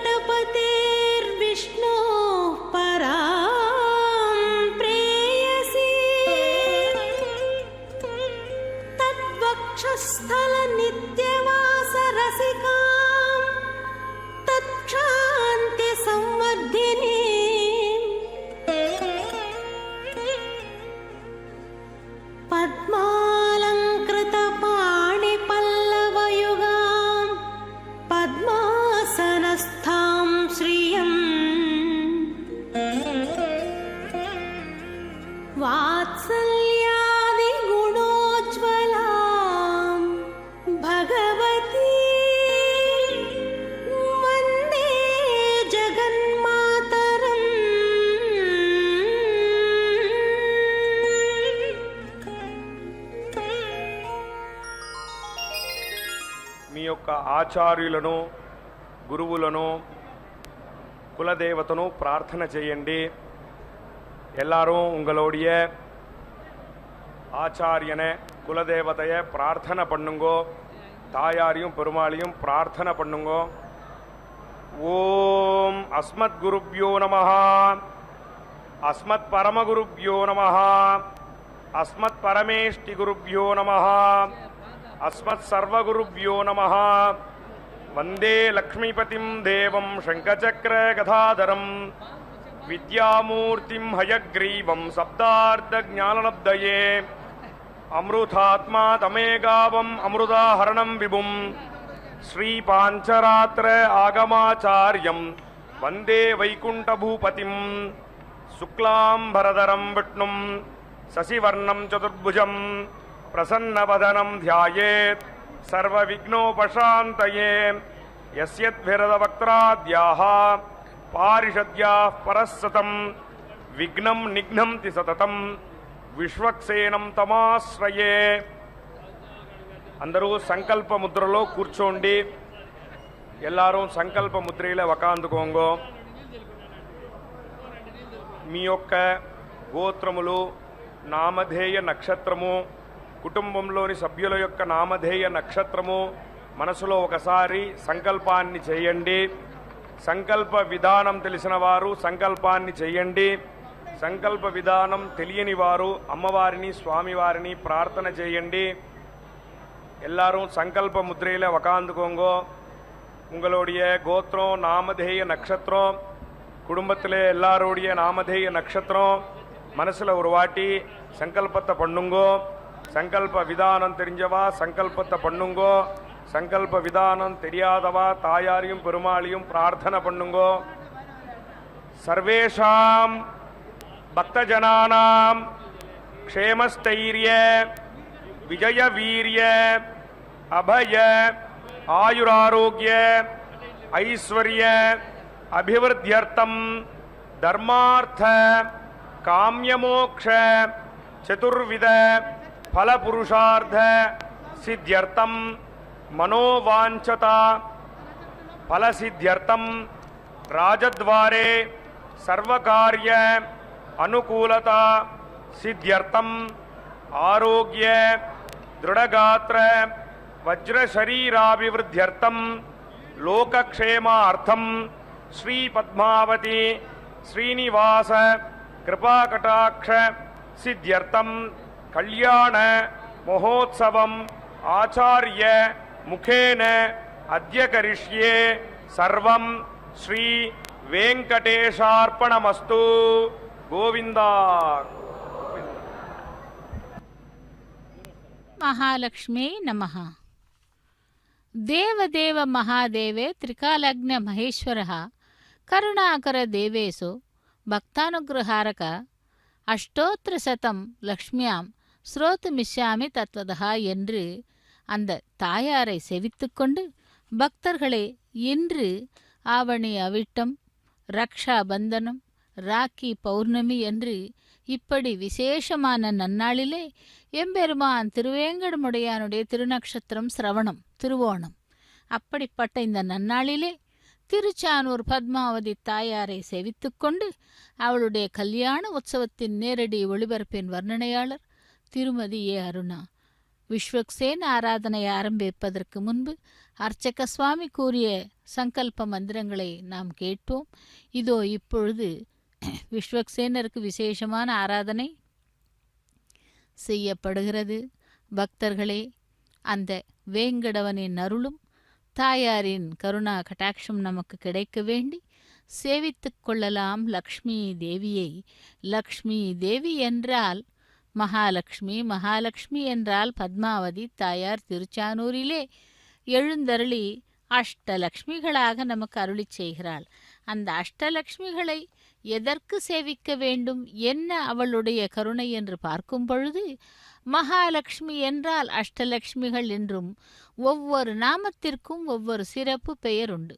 गणपतेर्विष्णोः परां प्रेयसी तद्वक्षस्थलनित्यवासरसिकां तत्क्षान्तिसंवर्धिनीं पद्मालङ्कृतपाणिपल्लवयुगां पद्मासनस्थां श्रियं वात्सल्यादिगुणोज्ज्वलां भगवती वन्दे जगन्मातरम्। మీ యొక్క ఆచార్యులను గురువులను குலதெய்வத்தனு பிரார்த்தனை செய்யண்டி. எல்லாரும் உங்களுடைய ஆச்சாரியனை குலதெய்வத்தையை பிரார்த்தனை பண்ணுங்கோ. தாயாரையும் பெருமாளையும் பிரார்த்தனை பண்ணுங்கோ. ஓம் அஸ்மத் குருப்யோ நமஹ, அஸ்மத் பரமகுருப்யோ நமஹ, அஸ்மத் பரமேஷ்டி குருப்யோ நமஹ, அஸ்மத் சர்வகுருப்யோ நமஹ. वंदे लक्ष्मीपतिं देवं शंखचक्र गदाधरं विद्यामूर्तिं हयग्रीवं शब्दार्थज्ञानलब्धये अमृतात्मा तमेगावम् अमृताहरणं विभुं श्रीपाञ्चरात्र आगमाचार्यं वंदे वैकुण्ठभूपतिं शुक्लाम्बरधरं विष्णुं शशिवर्णं चतुर्भुजं प्रसन्नवदनं ध्यायेत् सर्वविघ्नोपशान्तये। यस्यद्भिरदवक्त्राद्याः पारिषद्याः परस्सतं विघ्नं निघ्नन्ति सततं विश्वक्सेनं तमाश्रये. అందరూ సంకల్ప ముద్రలో కూర్చోండి. எல்லாரும் సంకల్ప ముద్రలో వకాందుకోంగో. మీ యొక్క గోత్రములు, నామధేయ నక్షత్రము, కుటుంబంలోని సభ్యుల యొక్క నామధేయ నక్షత్రము మనసులో ఒకసారి సంకల్పాన్ని చేయండి. సంకల్ప విధానం తెలిసిన వారు సంకల్పాన్ని చేయండి. సంకల్ప విధానం తెలియని వారు అమ్మవారిని స్వామివారిని ప్రార్థన చేయండి. எல்லாரும் సంకల్ప ముద్రயில உக்காந்துக்கோங்கோ. உங்களுடைய கோத்திரம், நாமதேய நட்சத்திரம், குடும்பத்தில் எல்லாருடைய நாமதேய நட்சத்திரம் மனசுல ஒரு வாட்டி சங்கல்பத்தை பண்ணுங்கோ. சங்கல்ப விதானம் தெரிஞ்சவா சங்கல்பத்தை பண்ணுங்கோ. சங்கல்ப விதானம் தெரியாதவா தாயாரையும் பெருமாளையும் பிரார்த்தனை பண்ணுங்கோ. சர்வேஷாம் பக்தஜனானாம் க்ஷேமஸ்தைரிய விஜய வீரிய அபய ஆயுராரோக்கிய ஐஸ்வர்ய அபிவிருத்தியர்த்தம் தர்மார்த்த காம்யமோக்ஷ சதுர்வித फलपुरुषार्थ सिद्ध्यर्थम मनोवांछता फलसिद्ध्यर्थम राजद्वारे सर्वकार्य अनुकूलता सिद्ध्यर्थम आरोग्य दृढ़गात्र वज्रशरीराभिवृद्ध्यर्थम लोकक्षेमार्थम श्री पद्मावती श्रीनिवास कृपाकटाक्ष सिद्ध्यर्थम कल्याण महोत्सवम आचार्य मुखेन अद्य करिष्ये सर्वं श्री वेंकटेशार्पणमस्तु. गोविंदा. महालक्ष्मी नमः. देवदेव महादेवे त्रिकालज्ञ महेश्वरः करुणाकर देवेशु भक्तानुग्रहारक அஷ்டோத்திரசதம் லக்ஷ்மியாம் ஸ்ரோத்துமிஷ்யாமி தத்வதா என்று அந்த தாயாரை செவித்துக்கொண்டு பக்தர்களே, இன்று ஆவணி அவிட்டம், ரக்ஷா பந்தனம், ராக்கி பௌர்ணமி என்று இப்படி விசேஷமான நன்னாளிலே எம்பெருமான் திருவேங்கடமுடையானுடைய திருநக்ஷத்திரம் சிரவணம், திருவோணம். அப்படிப்பட்ட இந்த நன்னாளிலே திருச்சானூர் பத்மாவதி தாயாரை சேவித்துக்கொண்டு அவளுடைய கல்யாண உற்சவத்தின் நேரடி ஒளிபரப்பின் வர்ணனையாளர் திருமதி ஏ. அருணா. விஸ்வக்சேன ஆராதனை ஆரம்பிப்பதற்கு முன்பு அர்ச்சக சுவாமி கூறிய சங்கல்ப மந்திரங்களை நாம் கேட்போம். இதோ இப்பொழுது விஸ்வக்சேனருக்கு விசேஷமான ஆராதனை செய்யப்படுகிறது. பக்தர்களே, அந்த வேங்கடவனின் அருளும் தாயாரின் கருணா கட்டாட்சம் நமக்கு கிடைக்க வேண்டி சேவித்து கொள்ளலாம் லக்ஷ்மி தேவியை. லக்ஷ்மி தேவி என்றால் மகாலட்சுமி, மகாலட்சுமி என்றால் பத்மாவதி தாயார் திருச்சானூரிலே எழுந்தருளி அஷ்டலக்ஷ்மிகளாக நமக்கு அருளி செய்கிறாள். அந்த அஷ்டலக்ஷ்மிகளை எதற்கு சேவிக்க வேண்டும், என்ன அவளுடைய கருணை என்று பார்க்கும் பொழுது, மகாலட்சுமி என்றால் அஷ்டலக்ஷ்மிகள் என்றும் ஒவ்வொரு நாமத்திற்கும் ஒவ்வொரு சிறப்பு பெயர் உண்டு.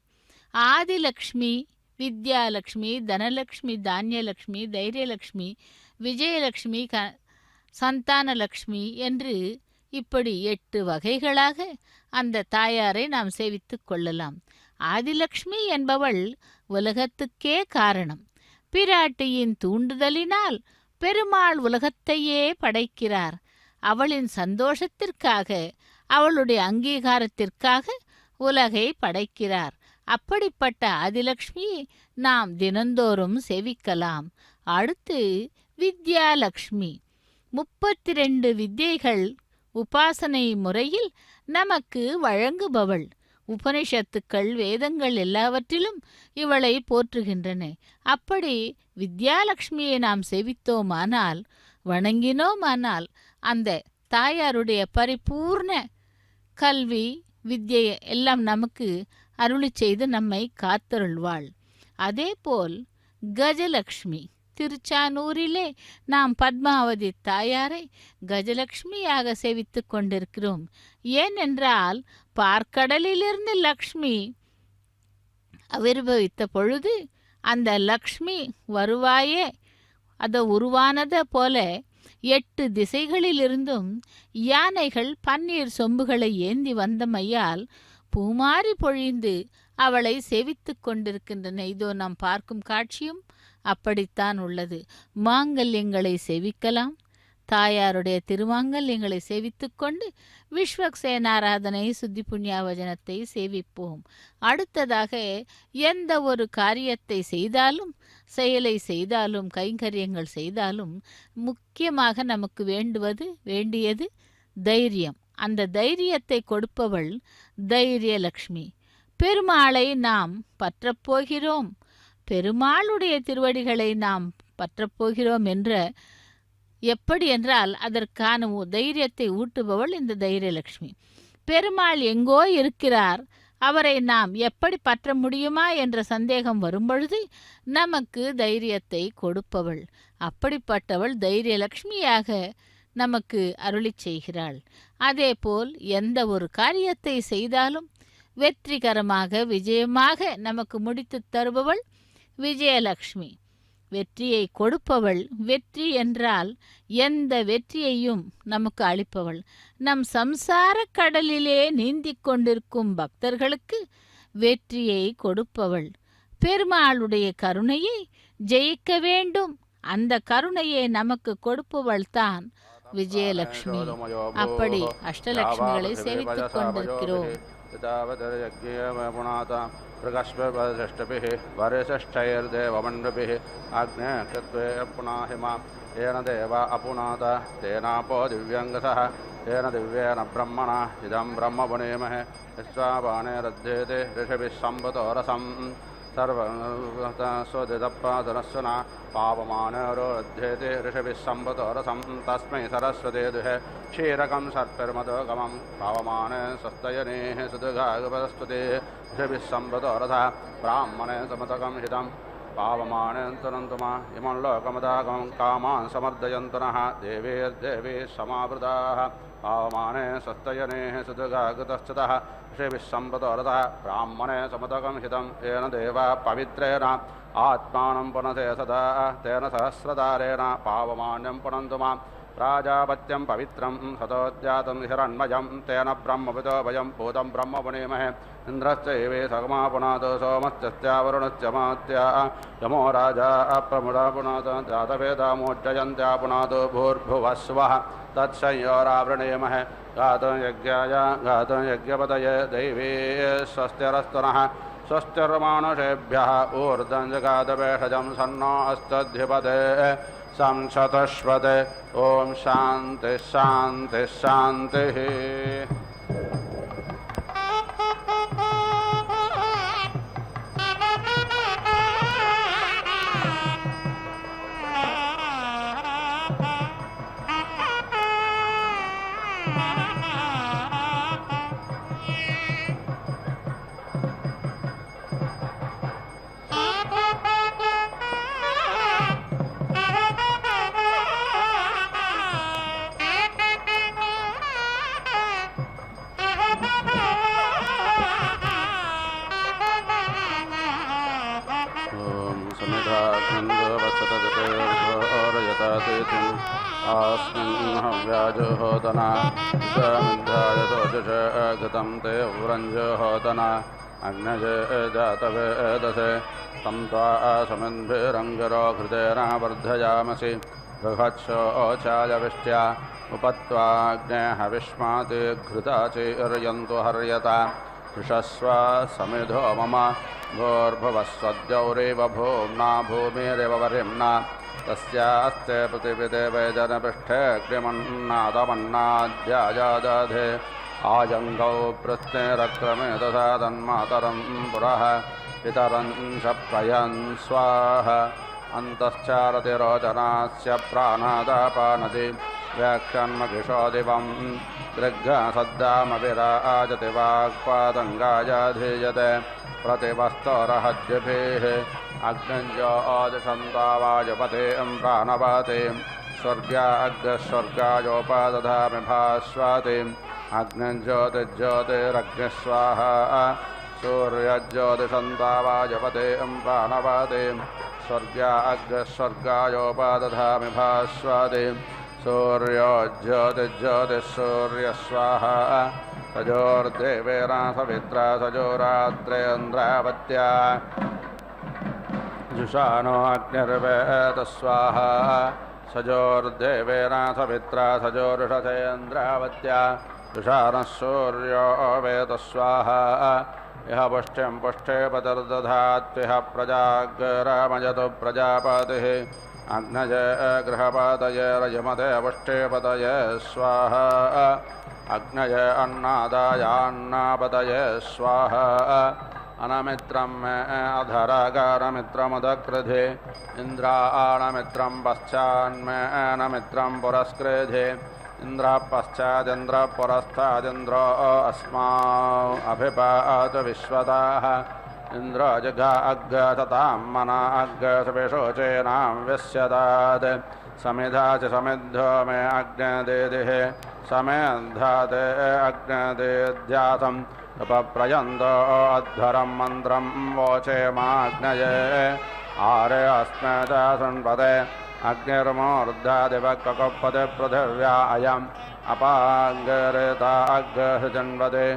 ஆதிலக்ஷ்மி, வித்யாலக்ஷ்மி, தனலக்ஷ்மி, தானியலக்ஷ்மி, தைரியலக்ஷ்மி, விஜயலக்ஷ்மி, சந்தானலக்ஷ்மி என்று இப்படி 8 வகைகளாக அந்த தாயாரை நாம் சேவித்து கொள்ளலாம். ஆதிலக்ஷ்மி என்பவள் உலகத்துக்கே காரணம். பிராட்டியின் தூண்டுதலினால் பெருமாள் உலகத்தையே படைக்கிறார். அவளின் சந்தோஷத்திற்காக, அவளுடைய அங்கீகாரத்திற்காக உலகை படைக்கிறார். அப்படிப்பட்ட ஆதிலக்ஷ்மியை நாம் தினந்தோறும் சேவிக்கலாம். அடுத்து வித்யாலக்ஷ்மி, 32 வித்யைகள் உபாசனை முறையில் நமக்கு வழங்குபவள். உபனிஷத்துக்கள், வேதங்கள் எல்லாவற்றிலும் இவளை போற்றுகின்றன. அப்படி வித்யாலக்ஷ்மியை நாம் சேவித்தோமானால், வணங்கினோமானால், அந்த தாயாருடைய பரிபூர்ண கல்வி வித்யை எல்லாம் நமக்கு அருளி செய்து நம்மை காத்தருள்வாள். அதேபோல் கஜலக்ஷ்மி, திருச்சானூரிலே நாம் பத்மாவதி தாயாரை கஜலக்ஷ்மியாக சேவித்து கொண்டிருக்கிறோம். ஏனென்றால் பார்க்கடலிலிருந்து லக்ஷ்மி ஆவிர்வவித்த பொழுது அந்த லக்ஷ்மி வருவாயே அது உருவானத போல 8 திசைகளிலிருந்தும் யானைகள் பன்னீர் சொம்புகளை ஏந்தி வந்தமையால் பூமாரி பொழிந்து அவளை சேவித்து கொண்டிருக்கின்றன. இதோ நாம் பார்க்கும் காட்சியும் அப்படித்தான் உள்ளது. மாங்கல்யங்களை சேவிக்கலாம். தாயாருடைய திருமாங்கல்யங்களை சேவித்து கொண்டு விஸ்வக்சேனாராதனை சுத்தி புண்ணியாவஜனத்தை சேவிப்போம். அடுத்ததாக எந்த ஒரு காரியத்தை செய்தாலும், செயலை செய்தாலும், கைங்கரியங்கள் செய்தாலும் முக்கியமாக நமக்கு வேண்டியது தைரியம். அந்த தைரியத்தை கொடுப்பவள் தைரியலக்ஷ்மி. பெருமாளை நாம் பற்றப்போகிறோம், பெருமாளுடைய திருவடிகளை நாம் பற்றப்போகிறோம் என்ற எப்படி என்றால் அதற்கான தைரியத்தை ஊட்டுபவள் இந்த தைரியலக்ஷ்மி. பெருமாள் எங்கோ இருக்கிறார், அவரை நாம் எப்படி பற்ற முடியுமா என்ற சந்தேகம் வரும்பொழுது நமக்கு தைரியத்தை கொடுப்பவள். அப்படிப்பட்டவள் தைரியலக்ஷ்மியாக நமக்கு அருளி செய்கிறாள். அதேபோல் எந்த ஒரு காரியத்தை செய்தாலும் வெற்றிகரமாக, விஜயமாக நமக்கு முடித்து தருபவள் விஜயலக்ஷ்மி. வெற்றியை கொடுப்பவள். வெற்றி என்றால் எந்த வெற்றியையும் நமக்கு அளிப்பவள். நம் சம்சார கடலிலே நீந்திக் கொண்டிருக்கும் பக்தர்களுக்கு வெற்றியை கொடுப்பவள். பெருமாளுடைய கருணையை ஜெயிக்க வேண்டும், அந்த கருணையை நமக்கு கொடுப்பவள் தான் விஜயலக்ஷ்மி. அப்படி அஷ்டலக்ஷ்மிகளை சேவித்துக் கொண்டிருக்கிறோம். प्रकस्पृष्टभिः वरिष्ठैर्देवमण्डभिः आग्नेयकृत्वे पुनाहिमा येन देव अपुनात तेनापो दिव्यङ्गसः तेन दिव्येन ब्रह्मणा इदं ब्रह्म पुनेमहे विश्वापाने रध्येते ऋषिभिः सम्पतोरसं सर्वस्वदिदपादनस्वना पावमानरोध्येते ऋषिभिः सम्पतोरसं तस्मै सरस्वते दुहे क्षीरकं सर्पिर्मधुकमं पावमाने स्वस्तयनेः सुदुघागपदस्पते ऋषिभिः सम्पतोरथः ब्राह्मणे समतकं हितं पावमानेऽन्तरन्तुमा इमं लोकमदागमं कामान् समर्दयन्तनः देवीर्देवी समावृताः पावमाने स्वस्तयनेः सुदुघागतश्चतः ऋषिभिः सम्पतोरथः ब्राह्मणे समतकं हितं येन देवा पवित्रेण आत्मानं पुनते सदा तेन सहस्रतारेण पावमान्यं पुनन्तु मां प्राजापत्यं पवित्रं सतोज्जातं हिरण्मयं तेन ब्रह्मविदो वयं भूतं ब्रह्म पुनेमहे इन्द्रश्चैवे सगमा पुनाद सोमश्चस्यावरुणश्च मात्या यमो राजा अप्रमुदा पुनाद जातवेदामोज्जयन्त्या पुनाद भूर्भुवः स्वः तत्संयोरावृणेमहे गातं यज्ञाय गातं यज्ञपतये दैवी स्वस्तिरस्तनः स्वस्तिर्मानुषेभ्यः ऊर्ध्वं जगादवेषजं सन्नो अस्तद्धिपदे संशतश्वते ॐ शान्तिः शान्तिः शान्तिः व्याजहोदना गतं ते व्रञ्जहोदना अग्नज जातवेदसे तं त्वा समिन्भिरङ्गरो हृदेन वर्धयामसि बृहत्सोचायविष्ट्या उपत्वाग्ने हविष्माति घृताचिर्यन्तु हर्यता ऋषस्व समिधो मम भूर्भुवस्वद्यौरेव भूम्ना भूमिरेव वरिम्ना तस्यास्ते पृथिविदे वैजनपृष्ठे अग्निमन्नादमन्नाद्याजादधे आजङ्गौ पृष्ठे रक्रमे तथा तन्मातरं पुरः पितरं च प्रयन् स्वाहा अन्तश्चारतिरोचनास्य प्राणादापानति व्याख्यान्मगिषो दिवं दृग्सद्दामविराजति वाक्पादङ्गायाधीयते प्रतिवस्तोरहद्यभिः अग्निञ्जोदिशन्तावायुपते प्राणवते स्वर्गाग्रस्वर्गायोपदधामि भास्वाति अग्निञ्ज्योतिज्योतिरग्निस्वाहा सूर्यज्योतिषन्तावायुपते प्राणवते स्वर्गाग्रस्वर्गायोपदधामि भास्वाति सूर्यो ज्योतिज्योतिःसूर्यस्वाहा सजोर्देवेन सवित्रा सजोरात्रेन्द्रावत्या जुषानो अग्निर्वेदस्वाहा सजोर्देवेन सवित्रा सजोरुषसेन्द्रावत्या जुषानः सूर्यो वेदस्वाहा इह पुष्टिं पुष्टे पतिर्दधात्विह प्रजाग्रामयतु प्रजापतिः अग्नज गृहपतये रजमते पुष्टे पतये स्वाहा अग्नय अन्नादायान्नापतये स्वाहा अनमित्रं मे अधरागारमित्रमुदकृधे इन्द्राणमित्रं पश्चान्मे अनमित्रं पुरस्कृधे इन्द्रः पश्चादिन्द्रः पुरस्तादिन्द्रो अस्मा अभिपात विश्वताः इन्द्रो जगा अग्गततां मना अग्गसविशोचेनां विश्यतात् समिधा च समिद्धो मे अग्नदेदिः समेधाते अग्नदेध्यासम् उपप्रयन्तो अध्वरं मन्त्रं वोचेमाग्नये आरे अस्मदासन्पदे अग्निर्मूर्धादिवक्ककुप्पदे पृथिव्या अयम् अपाङ्गरिता अग्रहृजन्वदे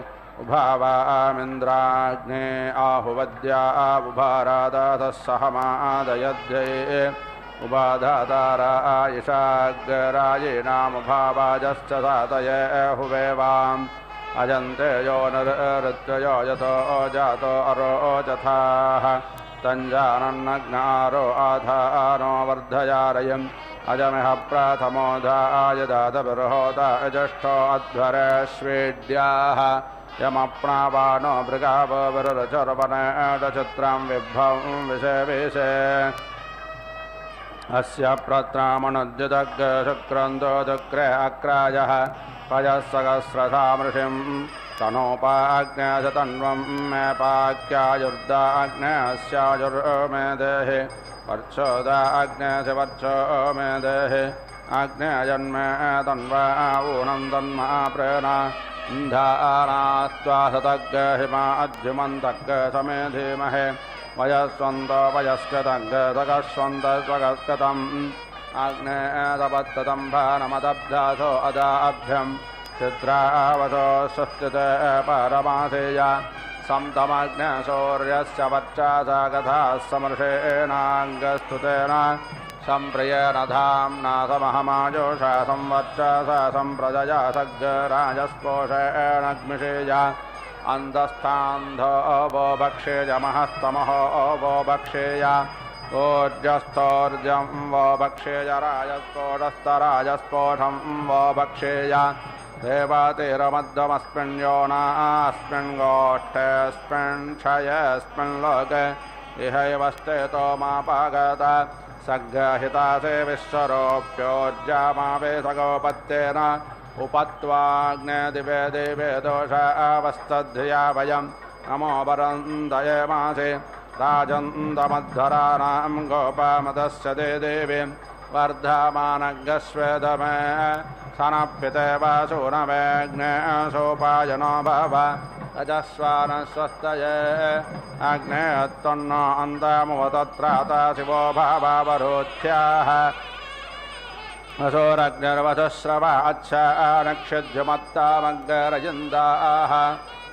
उभावामिन्द्राग्ने आहुवद्या उभारादातः सहमादयध्ये उभाधातारा आयुषाग्रायीणामुभावाजश्च सातये हुवेवाम् अजन्ते यो नृत्ययो यतो जातो अरोचथाः तञ्जानन्नग्नारो आधानो वर्धयारयम् अजमिह प्रथमोधाय दातभिर्होता यज्येष्ठो अध्वरेष्वेड्याः यमप्नावानो मृगावविरुचर्वणेडचित्रं विभ्वं विषेविषे अस्य प्रत्रामणुद्युदग् शुक्रन्दो दुग्रे अक्रायः पयःसहस्रसामृषिं तनोपाग्नेशतन्वं मे पाक्यायुर्दाग्नेस्यायुर्मे देहि वर्चोदाग्नेशि वर्चो मे देहि आग्नेयन्मे तन्वा ऊनं तन्मा प्रेणा इन्धानास्त्वासतग् हिमा अद्युमन्तग् समे धीमहे वयस्वन्तो वयस्कृतग् सगस्वन्तस्वगस्कृतं आग्नेयदपत्तदम्भानमदब्धासो अदाभ्यं चित्रावसो सुस्थिते परमासेय समतमग्नसूर्यस्य वर्चासा कथाः समर्षेणाङ्गस्तुतेन सम्प्रियेण धाम्ना समहमाजोषा संवर्चसा सम्प्रजया सग्राजस्पोषेणग्मिषेय अन्तस्थान्धो वो भक्षेय महस्तमहो वो भक्षेय ऊर्जस्थोर्जं वो भक्षेय राजस्पोषस्तराजस्पोषं वो भक्षेय देवातिरमद्दमस्मिन् योनास्मिन् गोष्ठेऽस्मिन् क्षयेऽस्मिन् लोके इहैव स्थितो मापागत सग्रहितासे विश्वरूप्योर्जामावेशगोपत्येन उपत्वाग्ने दिवे दिवे दोषावस्तद्धिया वयं नमो वरन्दये मासे राजन्दमध्वराणां गोपामदस्य ते देवी वर्धमानगस्वेदमे सनप्यते वासूनवेग्ने सोपायनो भव रजस्वानस्वस्तये अग्ने त्वन्नो अन्तमुवतत्राता शिवो भावावरोध्याः असोरग्निर्वधश्रवा अच्छा नक्षज्यमत्तामग्रयन्दाः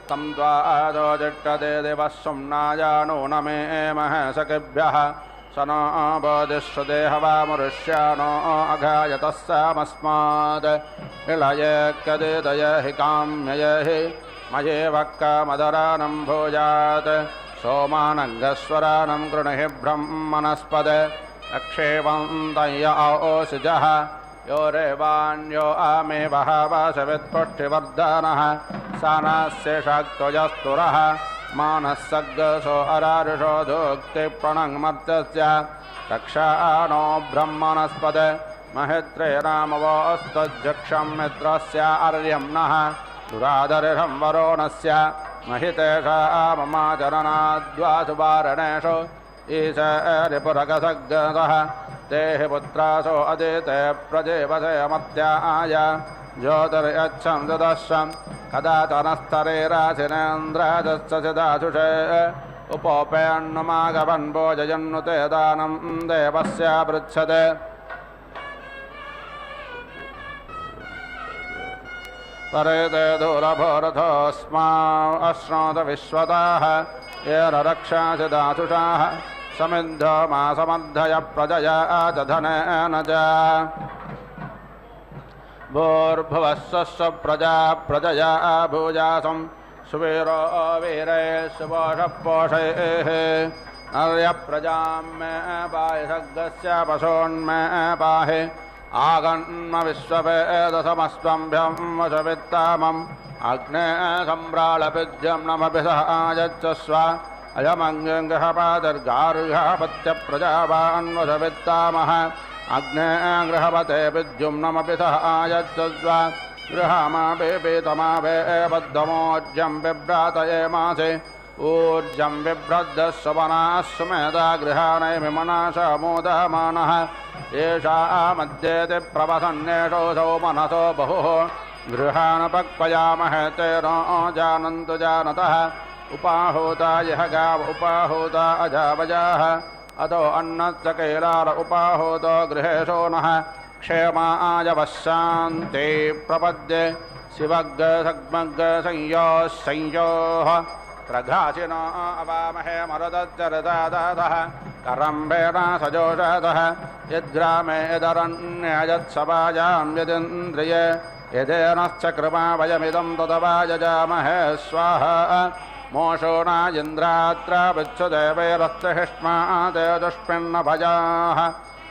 तं द्वादो जिष्टदे दिवः सुम्नायानो न मे महसकिभ्यः स नो बोधिष्वदेहवामरुष्यानो अघायतस्सामस्मात् इलये कदिदय हि काम्यये हि मयेवक्कामदरानं भूयात् सोमानङ्गस्वरानं गृणहि ब्रह्मणस्पद अक्षेवन्तय ओषिजः यो रेवान्यो आमे वहावासवित्पुष्टिवर्धनः सानास्येषक्त्वजस्तुरः मानस्सग्गसो अरारुषो धोक्तिप्रणङ्मर्त्यस्य रक्षानो ब्रह्मणस्पद महित्रे रामवोस्तज्जक्षं मित्रस्य अर्यं नः दुरादर्शं वरोणस्य महितेषा ममाचरणाद्वासुवारणेषु ईश रिपुरगसग्गसः तेहि पुत्रासो अदिते प्रजेवसे मत्याय ज्योतिर्यच्छं ददश्रं कदाचनस्तरे राशिनेन्द्राजस्य सिदाशुषे उपोपेन्नुमागवन् भोजयन्नुते दानं देवस्य पृच्छते परेते दूरभोरथोऽस्मा अश्नोत विश्वताः येन रक्षासि दासुषाः समिद्धो मा समद्धय प्रजया च धनेन च भूर्भुवस्सु प्रजा प्रजया भूजासं सुवीरो वीरे सुपोषपोषैः नर्यप्रजां मे पाहि सग्गस्य पशून्मे पाहि आगन्म विश्ववेदसमस्त्वम्भ्यं वशवित्तामम् अग्ने सम्राळपिज्यं नमपि सह आयच्छस्व अयमङ्गृहपादर्गार्घपत्यप्रजावान् वशवित्तामः अग्ने गृहपते विद्युम्नमपि सह आयच्छस्व गृहमापेतमावे बद्धमोज्यं बिभ्रातये मासे ऊर्जं बिभ्रद्दस्वपनाः सुमेधा गृहाणैमिमनाशमोदमानः येषा मध्येति प्रवसन्नेषो सौ मनसो बहुः गृहाणपक्वयामहे तेनो जानन्तु जानतः उपाहूता यह गाव उपाहूता अजावजाः अतो अन्नस्य कैलाल उपाहूतो गृहेशो नः क्षेमायवशान्ति प्रपद्ये शिवग्गसग्मग्गसंयोः संयोः प्रघासिनो अवामहे मरुदच्चरदादः करम्बेण सजोषतः यद्ग्रामे यदरण्ययत्सभायां यदिन्द्रिये यदेनश्च कृपा वयमिदं तदवायजामहे स्वाहा मोषो न इन्द्रात्र विच्छुदेवैरस्तहिष्मा ते दुष्पिन्न भजाः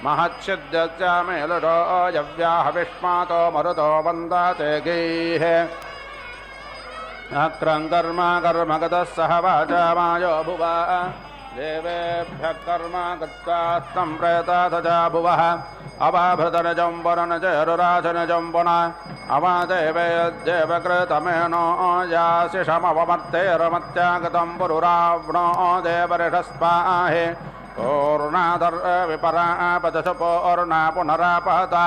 महच्छिद्यस्य मेलुषो यव्याः विष्मातो मरुतो वन्दाते गीः अक्रं कर्म कर्मगतः सह वाचा मायो भुवा देवेभ्यः कर्म कृत्वा स्तं प्रेताथ भुवः अवाभृतनिजं वरनजरुराशनिजं पुन अवादेवेद्देवकृतमेनो याशिषमवमर्तेरमत्यागतं पुरुरावणो देवऋषस्पाहे पूर्णादर्विपरापदशपोर्णा पुनरापहता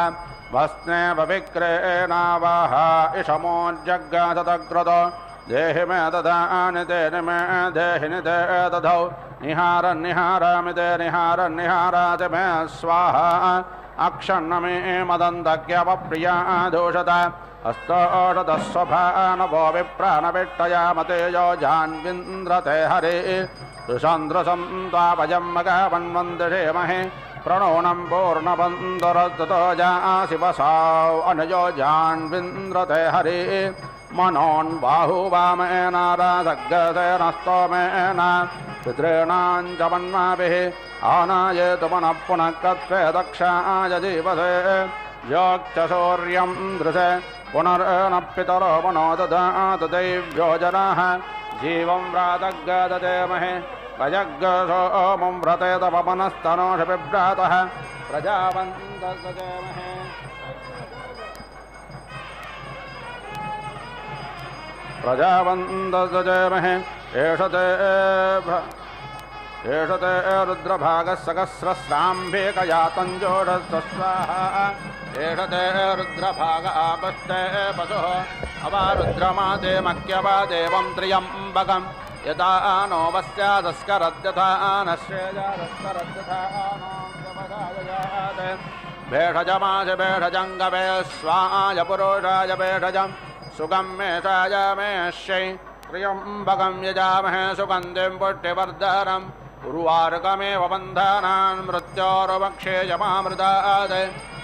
भस्नेव विक्रेणावह इषमोज्जग्गासतकृतो देहि मे ददानि ते निमे देहि निते दधौ निहारन्निहारामि ते निहारन्निहाराति मे स्वाहा अक्षण्णमे मदन्तज्ञप्रिया दोषत अस्तोषतस्वभानवो विप्राणविट्टयामतेजो जान्विन्द्रते हरे दुषन्द्रसं त्वापजं मघवन्वन्दिषेमहे प्रणोनं पूर्णबन्धुरस्ततो जासि वसाव अनुजो जान्विन्द्रते हरे मनोन्बाहुवामेन राजग्रसेन स्तोमेन पितॄणां च मन्माभिः आनायेतु मनः पुनः कत्वे दक्षाय जीवसे योक्च सूर्यं दृशे पुनर्न पितरो मनो ददातु दैव्यो जनाः जीवं व्रातग्गददेमहे भजग्गसोमं व्रते तव मनस्तनोष बिभ्रातः प्रजावन्तसजेमहे प्रजावन्तसजेमहे एष ते रुद्रभागः सहस्रस्राम्भेकयातञ्जोषस्वस्वाहा एष ते रुद्रभाग आपस्ते पशुः अवारुद्रमादे मक्यवादेवं त्र्यम्बकम् यथा नो वस्यादस्करद्यथा नश्रेयादस्करद्यथा नो भेषजमाज भेषजङ्गवे स्वाय पुरुषाय भेषजं सुगम्येषाय मेष्यै त्र्यम्बकं यजामहे सुगन्धिं पुष्टिवर्धनम् उर्वारुकमेव बन्धनान् मृत्योर्वक्षेयमामृतात्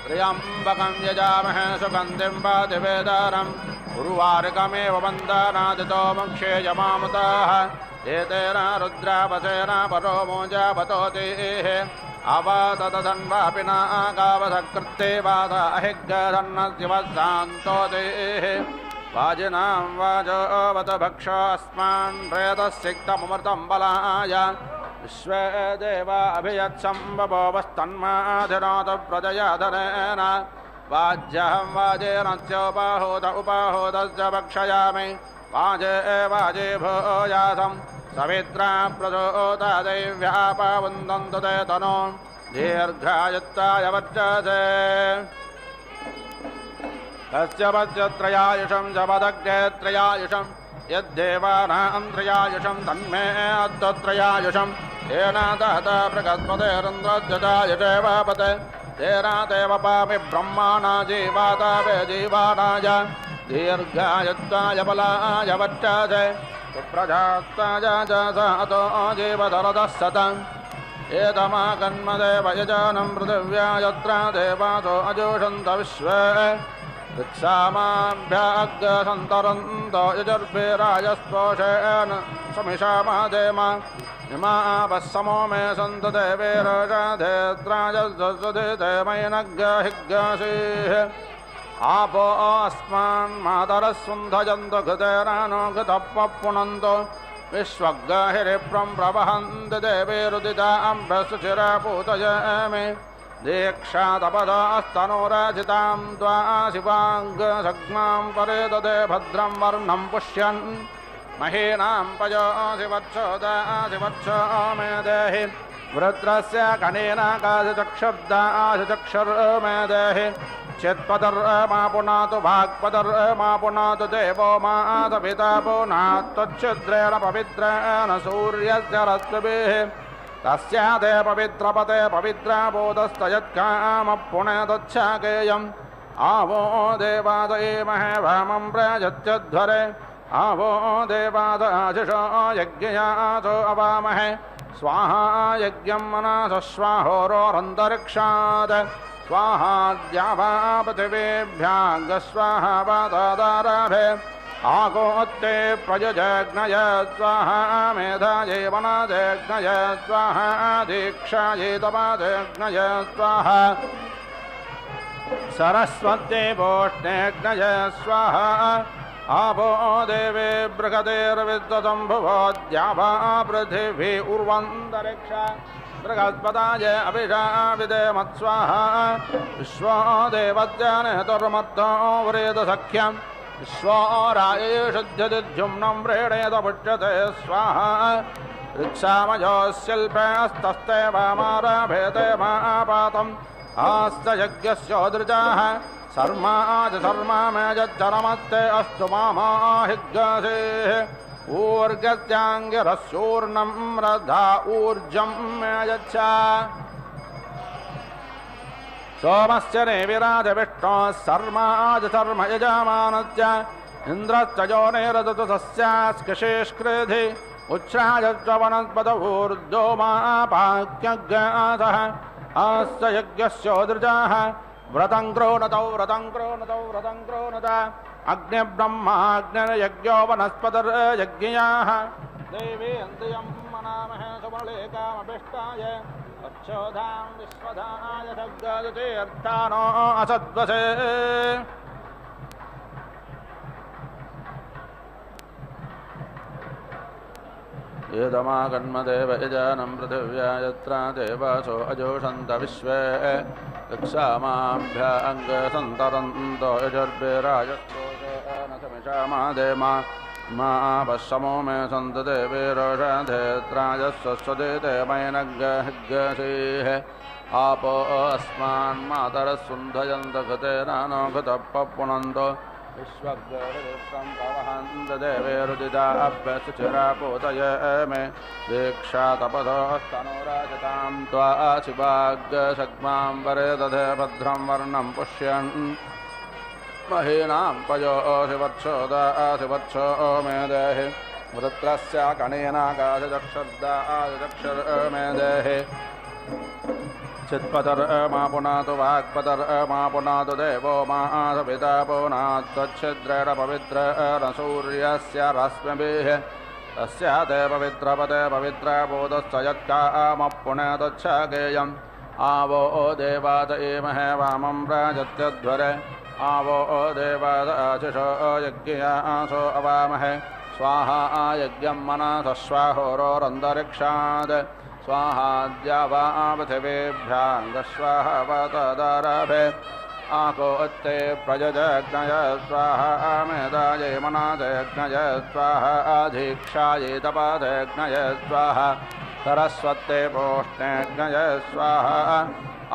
त्र्यम्बकं यजामहे सुगन्धिं पातिवेदनम् उर्वारुकमेव बन्धनादितो मोक्षेयमामृताः एतेन रुद्रापसेन परो मोजापतोतिः अवाततधन्वापि नागावधकृत्ते वादाहिग्गधन्नशिवशान्तोतिः वाजिनां वाजोऽवत भक्षोऽस्मान् प्रेतसिक्तमृतं बलाय विश्वे देवा अभियच्छं बभोवस्तन्माधिनाथ प्रजयाधनेन वाज्यहं वाजेन चोपाहूत उपाहूतश्च भक्षयामि वाजे वाजे भूयासं सवित्रा प्रचोत दैव्यापावन्दन्तु ते तनो दीर्घायुत्ताय वर्चसे तस्य वज्रत्रयायुषं जपदग्रे त्रयायुषं यद्देवानां त्रयायुषं तन्मे अद्दत्रयायुषं येन दहत बृहस्पतिरिन्द्रद्युतायुषेवापते तेन देव पापि ब्रह्माणा जीवातावे जीवानाय दीर्घायुत्वाय बलाय वर्चसे सुप्रजात्ताय च सातो जीवधरतः सतम् एतमाकन्मदेव यजानं पृथिव्या यत्र देवासो अजोषन्त विश्वे ऋक्सामाभ्याग्सन्तरन्तो यजुर्भिराजस्पोषेण समिषामादेम इमापस्समो मे सन्तु देवेरजाधेत्राजस्वधिदेमैनग्हिग्गासीः आपो अस्मान्मातरस्वन्धयन्तु घृतेरानो घृतः पुनन्तो विश्वग्गाहिरिप्रं प्रवहन्ति देवीरुदितां भ्रष्टचिरापूतयमे दीक्षातपदास्तनोराजितां त्वा शिवाङ्गसग्मां परेदते भद्रं वर्णं पुष्यन् महीनां पयोऽसि वत्सोदासि वत्सो मे देहि वृत्रस्य कनेनाकाशचक्षुर्दासि चक्षुर्मे देहि चित्पदर्मा पुनातु भाग्पदर्मा पुनातु देवो मातपिता पुनात्तच्छिद्रेण पवित्रेण सूर्यस्य रश्मिभिः तस्या ते पवित्रपते पवित्राबोधस्तयत्कामः पुनदच्छाकेयम् आवो देवादयेमहे वामं प्रयच्छध्वरे आवो देवादाशिषो यज्ञयासो अवामहे स्वाहा यज्ञं मनसो स्वाहोरोरन्तरिक्षात् स्वाहाद्यावा पृथिवीभ्यां स्वाहा वादादारभे आगोत्ते प्रयुजग्नय स्वाहा मेधायै वनाजग्नय स्वाहा दीक्षायै तपाजग्नय स्वाहा सरस्वत्यै वोष्णेग्नय स्वाहा आपो देवे बृहदेर्विद्वसम्भुवोद्यावा पृथिवी उर्वन्तरिक्षा बृहस्पताय अभिषा विदेमत्स्वाहा विश्वो देवज्ञानेतुर्मद्धो व्रेदसख्यं विश्वोरायेषुध्यदिद्युम्नं व्रेणेत पुष्यते स्वाहा ऋक्षामयोऽस्यल्पेस्तस्ते वामारभेते मापातम् आस्य यज्ञस्योदृजाः सर्मा मे यज्जनमत्ते अस्तु मामाहिग्गसेः ऊर्गस्याङ्गिरस्यूर्णं रधा ऊर्जं मे यच्छ सोमस्य नेविराज विष्णोः सर्माज सर्म यजमानस्य इन्द्रश्च योनिरदतु तस्यास्कृशेष्कृधि उच्छ्रायज्वनस्पत ऊर्ध्वोमापाक्यज्ञासः अस्य यज्ञस्योदृजाः व्रतं कृणतौ अग्निब्रह्माग्निर्यज्ञो वनस्पतिर्यज्ञियाः देवी इन्द्रियं मनामहे सुमलेकामभिष्टाय अच्छोधां विश्वधाय सद्गतीर्थानो असद्वसे येदमागन्मदेव यजानं पृथिव्या यत्रा देवासो अजोषन्त विश्वे दक्षामाभ्याङ्गसन्तरन्तो यजुर्भिराजस्तोषानसमिषामादेमा मा पश्यमो मे सन्तु देवीरोषधेत्राजस्वस्वदेते मैनग्गहिग्गसीः आपो अस्मान्मातरः सुन्धयन्त घतेनानो घतः पुनन्तो विश्वग्रहं पवहन्त देवेरुदिदाभ्यसुचिरापोतय मे दीक्षा तपसोस्तनोराजतां त्वा शिवाग्सग्मां वरे दधे भद्रं वर्णं पुष्यन् महीनां पयोऽशिवत्सोदाशिवत्सो मे देहि वृत्रस्य कणेनाकाशचक्षुर्दाशचक्षुर् मे देहि चित्पतर्मा पुनातु वाक्पतर्मा पुनातु देवो मासपिता पुनात्तच्छिद्रेण पवित्रेण सूर्यस्य रश्मिभिः तस्य ते पवित्रपदे पवित्रबोधश्च यत्कामपुण्यतच्छगेयम् आवो देवाद इमहे वामं प्राजत्यध्वरे आवो देवाद आशिषो यज्ञयासो अवामहे स्वाहा यज्ञं मनसः स्वाहोरोरन्तरिक्षात् स्वाहाद्या वा पृथिवीभ्याङ्गस्वाहावतदारभे आको उत्ते प्रजजज्ञय स्वाहा मेधायै मनाजज्ञय स्वाहा अधीक्षायै तपजज्ञय स्वाहा सरस्वत्ते पोष्णेज्ञय स्वाहा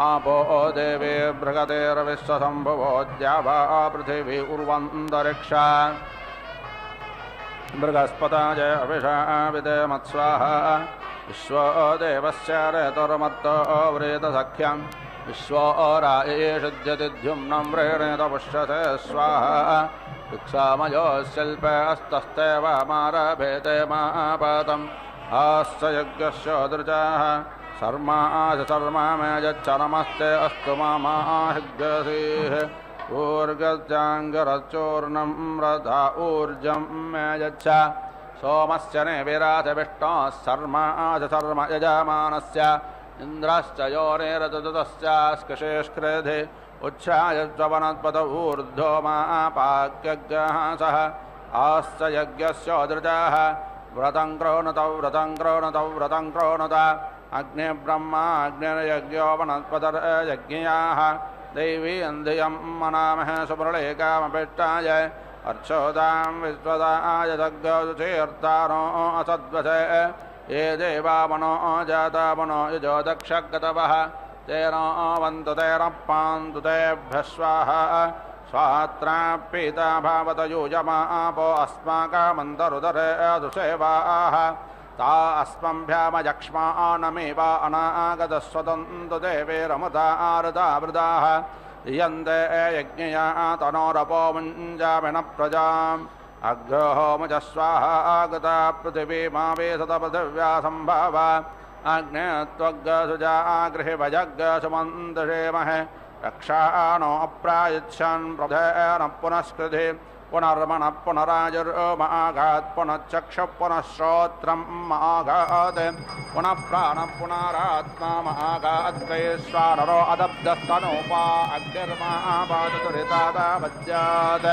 आपो देवी बृहतेर्विश्वसम्भुवोद्या वा पृथिवी उर्वन्तरिक्षा बृहस्पताय अभिषा विदेमत्स्वाहा विश्वो देवस्य रेतुर्मत्तो व्रेतसख्यं विश्वो रायेषुद्यतिद्युम्नं व्रेणेत पुष्यते स्वाहा भिक्षामयो शिल्पे अस्तस्ते वामारभेते मापातम् आस्य यज्ञस्य दृजाः शर्माज शर्मा मे यच्चनमस्ते अस्तु मामाहिग्गसीः ऊर्गजाङ्गरचूर्णं रथा ऊर्जं मे यच्छ सोमस्य नेविराज विष्णोः शर्माज शर्म यजमानस्य इन्द्रश्च योनिरदतस्यास्कृशेष्कृधि उच्छ्रायज्वनस्पत ऊर्ध्वोमापाक्यज्ञासः आस्य यज्ञस्य दृजाः व्रतं कृणुत अग्निब्रह्माग्निर्यज्ञो वनस्पतिर्यज्ञियाः देवी अन्धियं मनामहे सुमलेकामभिष्टाय अर्चोदां विश्वदाय सद्गतीर्थानो असद्वसे ये देवा मनो जाता मनो यजो दक्षगतवः तेन वन्तु तेन पान्तु तेभ्यः स्वाहा स्वात्रा पीता भावत यूयमापो अस्माकमन्तरुदरे दुसेवाः ता अस्मभ्यामयक्ष्मानमेव अनागतस्वतन्तु देवीरमुदा आरुदावृदाः यन्ते यज्ञया तनोरपो मुञ्जामिन प्रजाम् अग्रहोमुज स्वाहा आगता पृथिवी मा वेसत पृथिव्या सम्भाव अग्ने त्वग्गसुजा गृहिभजग्गसुमन्तषेमहे रक्षाणो अप्रायुच्छन् प्रधेन पुनस्कृति पुनर्मणः पुनराजुर्माघात् पुनश्चक्षुः पुनः श्रोत्रं माघात् पुनः प्राणः पुनरात्मा माघाद्वैश्वानरो अदब्धस्तनोपा अग्निर्मापादुरितादावज्यात्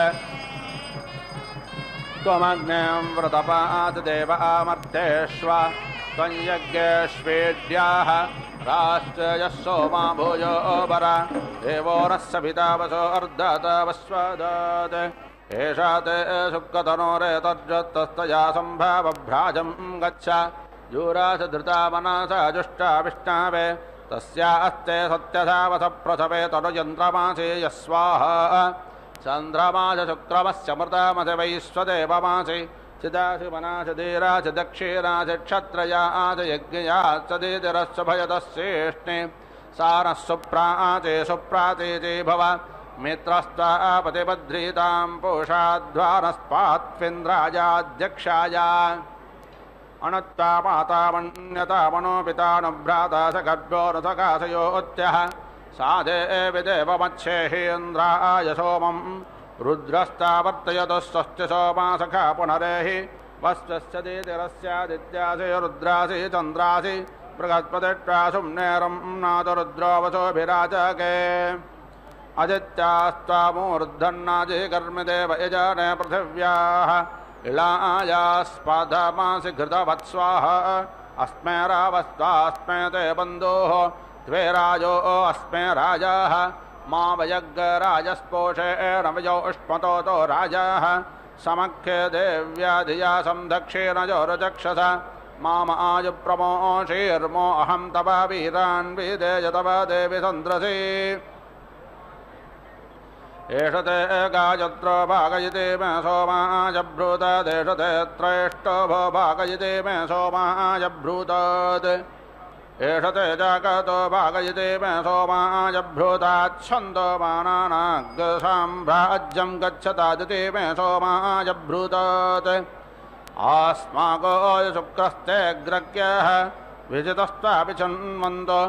त्वमग्नें व्रतपात् देव आमर्तेष्व त्वं यज्ञेष्वेड्याः राष्ट्रयः सोमा भूयो वर देवो नः सभितावसो अर्धतवस्वदात् एषा ते सुक्ततनोरेतर्जत्तस्तया सम्भावभ्राजं गच्छ जूरास धृता मनसा जुष्टा विष्णावे तस्या अस्ते सत्यधावस प्रसवे तनुयन्त्रमासे यस्वाहा चन्द्रमास शुक्रमस्य मृतामसि वैश्वदेवमासि चिदासि मनासि धीरासि दक्षिणासि क्षत्रयासि यज्ञयासि दीतिरस्य भयतश्रेष्णे सारः सुप्राचे सुप्राचेचे भव मित्रस्त्वापतिबध्रीतां पूषाध्वानस्पात्विन्द्रायाध्यक्षाय अणुत्वा माता मन्यता मनो पिता न भ्राता सकड्भ्यो न सकाशयोत्यः साधे विदेवमच्छेहीन्द्राय सोमम् रुद्रस्तावर्तयतः स्वस्य सोमा सखा पुनरेहि वस्वस्य दीतिरस्यादित्यासि रुद्रासि चन्द्रासि बृहस्पतिष्वासुम्नेरं नादरुद्रोवसोभिराजके अदित्यास्त्वामूर्धन्नाजि कर्मिदेव यजने पृथिव्याः इळायास्पादमासि घृतवत्स्वाः अस्मे रावस्त्वास्मे ते बन्धोः द्वे राजो अस्मे राजाः मा वयग्राजस्पोषेण वयोष्मतो राजाः समख्ये देव्या धिया संदक्षिणयोरचक्षस माम आयुप्रमोषीर्मो अहं तव वीरान् विदेय तव देवि सन्द्रसि एष ते गायत्रो भागयति मे सोमाजभ्रूत देश ते त्रैष्टो भो भागयति मे सोमाजभ्रूतात् एष ते जागतो भागयति मे सोमाजभ्रूताच्छन्दो मानानाग्साम्राज्यं गच्छतादिति मे सोमाजभ्रूतात् आस्माको शुक्रस्तेऽग्रक्यः विजितस्त्वापि चन्वन्तो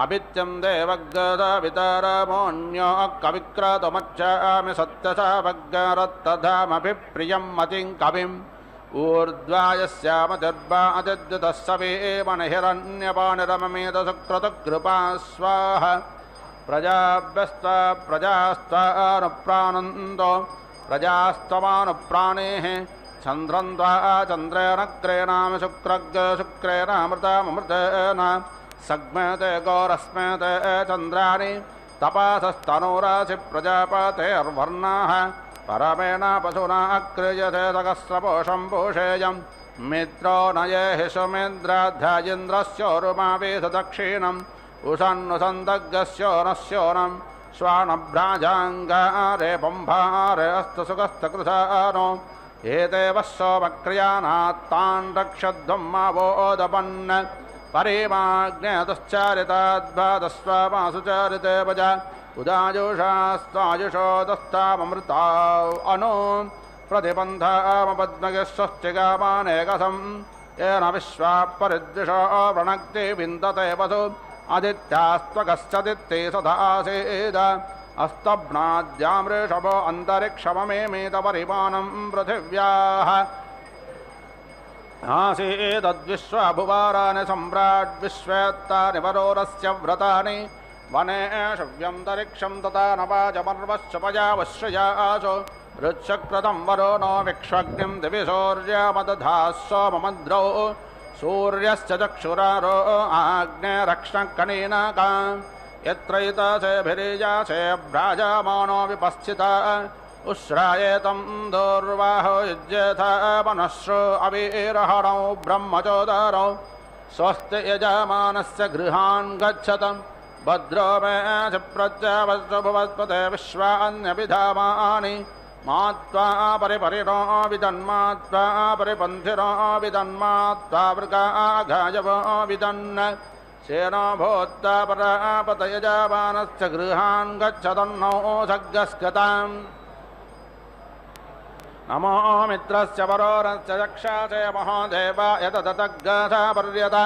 अभित्यं देवग्गदवितरमोऽन्यो कविक्रतुमच्छामि सत्यसावग्गरत्तधामभि प्रियं मतिं कविम् ऊर्ध्वायस्यामतिर्वादिद्युतः सवेमणिहिरण्यपाणिरममेत सुक्रतुकृपा स्वाहा प्रजाभ्यस्त्वा प्रजास्त्वानुप्राणन्तो प्रजास्त्वमानुप्राणेः चन्द्रं त्वा चन्द्रेण क्रेणामि शुक्रेणामृतामृतेन सग्मेते गौरस्मेते चन्द्राणि तपासस्तनूरासि प्रजापतेर्वर्णाः परमेण पशुना क्रियते सहस्रपोषं पोषेयं मित्रो नये हि सुमिन्द्राध्यायेन्द्रस्योरुमावेश दक्षिणम् उषन्नुसन्दग्गस्योनस्योनं श्वानभ्राजाङ्गारे पम्भारे अस्तसुगस्तकृशानो एते वस्सोमक्रियानात्तान् रक्षध्वं मावोदपन् परिमाग्नेतश्चारिताद्भातस्वामासुचारिते वज उदायुषास्त्वायुषो दस्ताममृता अनु प्रतिबन्धामपद्मगे स्वस्तिगामानेकसं येन विश्वा परिद्विषो प्रणक्ति विन्दते वसु आदित्यास्त्वगश्चदित्ते सदासीद अस्तभ्नाद्यामृषभो अन्तरिक्षममेमीत परिमाणं पृथिव्याः आसीदद्विश्वभुवाराणि सम्राड्विश्वेत्तानि वरोरस्य व्रतानि वने शव्यन्तरिक्षं तथा नवाजमर्वश्च पयावश्रयासो ऋच्छक्रतं वरो नो विक्ष्वग्निं दिवि सूर्यमदधाः सोममद्रौ सूर्यस्य चक्षुरारो आग्नेरक्षकणीनका यत्रैतसेभिरीजासे भ्राजमानो विपश्चिता उश्रायेतं दूर्वाहो युज्येथ मनश्रु अवीरहणौ ब्रह्मचोदरौ स्वस्ति यजमानस्य गृहान् गच्छतं भद्रो मे प्रजावस्तु भुवस्पते विश्वान्यभिधामानि मात्वा परिपरिणो विदन्मात्वा परिपन्थिनो विदन्मात्वा वृगाघायवो विदन् सेनो भूत्वा परापतयजमानस्य गृहान् गच्छतन्नो सग्गस्गताम् नमो मित्रस्य वरोरस्य चक्षासे महादेवाय तदतग्गसा पर्यत